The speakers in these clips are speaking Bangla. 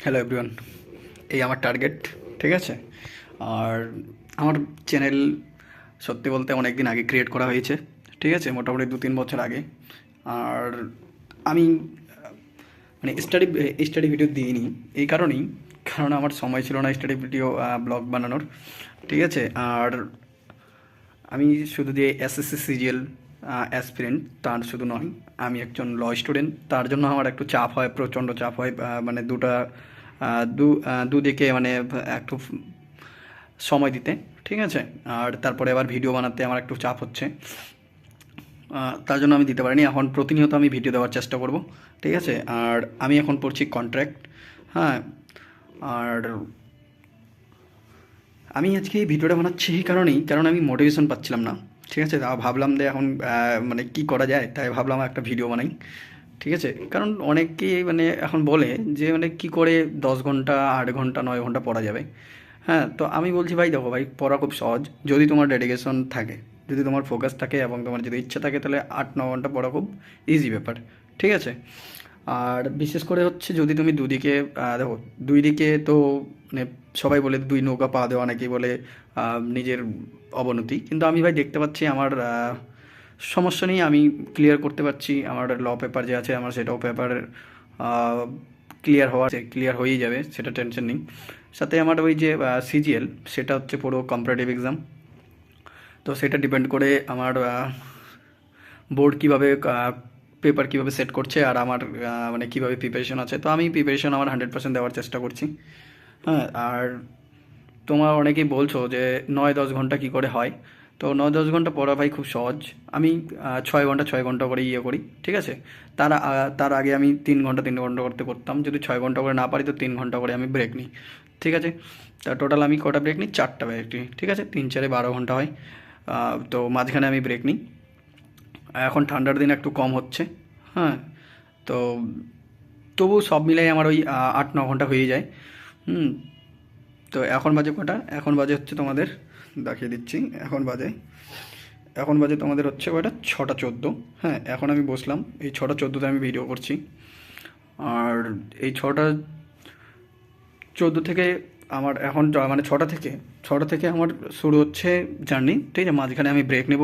হ্যালো এভরিওয়ান, এই আমার টার্গেট। ঠিক আছে। আর আমার চ্যানেল সত্যি বলতে অনেক দিন আগে ক্রিয়েট করা হয়েছে। ঠিক আছে, মোটামুটি 2-3 বছর আগে। আর আমি মানে স্টাডি ভিডিও দিইনি এই কারণেই, কারণ আমার সময় ছিল না স্টাডি ভিডিও ব্লগ বানানোর। ঠিক আছে। আর আমি শুধু যে এসএসসি সিজিএল অ্যাসপিরেন্ট তার শুধু নয়, আমি একজন ল স্টুডেন্ট। তার জন্য আমার একটু চাপ হয়, প্রচণ্ড চাপ হয়। মানে দুদিকে মানে একটু সময় দিতে। ঠিক আছে। আর তারপরে আবার ভিডিও বানাতে আমার একটু চাপ হচ্ছে। তার জন্য আমি দিতে পারিনি। এখন প্রতিনিয়ত আমি ভিডিও দেওয়ার চেষ্টা করব। ঠিক আছে। আর আমি এখন পড়ছি কন্ট্রাক্ট। হ্যাঁ। আর আমি আজকে এই ভিডিওটা বানাচ্ছি এই কারণেই, কারণ আমি মোটিভেশন পাচ্ছিলাম না। ঠিক আছে। তা ভাবলাম যে এখন মানে কি করা যায়, তাই ভাবলাম একটা ভিডিও বানাই। ঠিক আছে। কারণ অনেকেই মানে এখন বলে যে মানে কি করে 10 ঘন্টা, 8 ঘন্টা, 9 ঘন্টা পড়া যাবে। হ্যাঁ, তো আমি বলছি ভাই দেখো ভাই, পড়া খুব সহজ যদি তোমার ডেডিকেশন থাকে, যদি তোমার ফোকাস থাকে এবং তোমার যদি ইচ্ছা থাকে, তাহলে 8-9 ঘন্টা পড়া খুব ইজি ব্যাপার। ঠিক আছে। আর বিশেষ করে হচ্ছে যদি তুমি দুদিকে দেখো, দুই দিকে তো মানে সবাই বলে দুই নৌকা পা দেওয়া, অনেকেই বলে নিজের অবনতি। কিন্তু আমি ভাই দেখতে পাচ্ছি আমার সমস্যা নেই, আমি ক্লিয়ার করতে পারছি। আমার ল পেপার যে আছে আমার, সেটাও পেপার ক্লিয়ার হয়েই যাবে, সেটা টেনশন নেই। সাথে আমার ওই যে সিজিএল, সেটা হচ্ছে পুরো কম্পারেটিভ এক্সাম। তো সেটা ডিপেন্ড করে আমার বোর্ড কীভাবে পেপার কীভাবে সেট করছে, আর আমার মানে কীভাবে প্রিপারেশন আছে। তো আমি প্রিপারেশন আমার 100% দেওয়ার চেষ্টা করছি। হ্যাঁ। আর তোমরা অনেকেই বলছো যে 9-10 ঘন্টা কী করে হয়। তো 9-10 ঘন্টা পড়া ভাই খুব সহজ। আমি 6 ঘন্টা 6 ঘন্টা করে করি। ঠিক আছে। তার আগে আমি 3 ঘন্টা 3 ঘন্টা করতে করতাম। যদি 6 ঘন্টা করে না পারি তো 3 ঘন্টা করে আমি ব্রেক নিই। ঠিক আছে। তা টোটাল আমি কটা ব্রেক নিই? 4টা ব্রেক নিই। ঠিক আছে। 3-4-12 ঘন্টা হয়। তো মাঝখানে আমি ব্রেক নিই। এখন ঠান্ডার দিন একটু কম হচ্ছে। হ্যাঁ। তো তবু সব মিলাই আমার ওই 8-9 ঘন্টা হয়ে যায়। হুম। তো এখন বাজে কটা? এখন বাজে হচ্ছে তোমাদের, দেখিয়ে দিচ্ছি। এখন বাজে তোমাদের হচ্ছে কয়টা? 6টা 14। হ্যাঁ, এখন আমি বসলাম, এই 6টা 14-তে আমি ভিডিও করছি। আর এই 6টা 14 থেকে আমার এখন মানে ছটা থেকে আমার শুরু হচ্ছে জার্নি। ঠিক আছে। মাঝখানে আমি ব্রেক নেব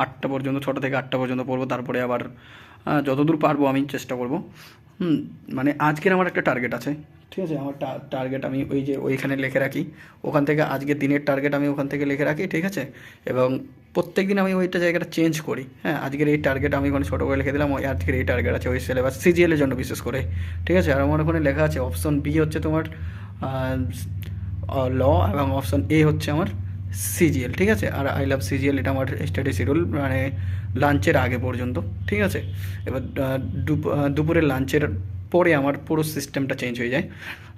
8টা পর্যন্ত, 6টা থেকে 8টা পর্যন্ত পড়বো। তারপরে আবার যতদূর পারবো আমি চেষ্টা করব। হুম। মানে আজকের আমার একটা টার্গেট আছে। ঠিক আছে। আমার টার্গেট আমি ওই যে ওইখানে লিখে রাখি। ওখান থেকে আজকের দিনের টার্গেট আমি ওখান থেকে লিখে রাখি। ঠিক আছে। এবং প্রত্যেক দিন আমি ওইটা জায়গাটা চেঞ্জ করি। হ্যাঁ, আজকের এই টার্গেট আমি ওখানে ছোটো করে লিখে দিলাম, ওই আজকের এই টার্গেট আছে ওই সিলেবাস সিজিএলের জন্য বিশেষ করে। ঠিক আছে। আর আমার ওখানে লেখা আছে অপশন বি হচ্ছে তোমার ল, এবং অপশন এ হচ্ছে আমার সিজিএল। ঠিক আছে। আর আই লাভ সিজিএল, এটা আমার স্টাডি শিডিউল, মানে লাঞ্চের আগে পর্যন্ত। ঠিক আছে। এবার দুপুরের লাঞ্চের পরে আমার পুরো সিস্টেমটা চেঞ্জ হয়ে যায়।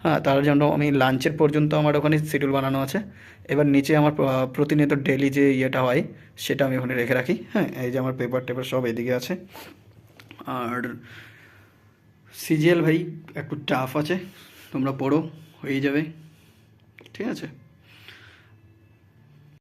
হ্যাঁ, তার জন্য আমি লাঞ্চের পর্যন্ত আমার ওখানে শিডিউল বানানো আছে। এবার নিচে আমার প্রতিনিয়ত ডেলি যে ইয়েটা হয় সেটা আমি ওখানে রেখে রাখি। হ্যাঁ, এই যে আমার পেপার টেপার সব এদিকে আছে। আর সিজিএল ভাই একটু টাফ আছে, তোমরা পড়ো, হয়ে যাবে। ঠিক আছে।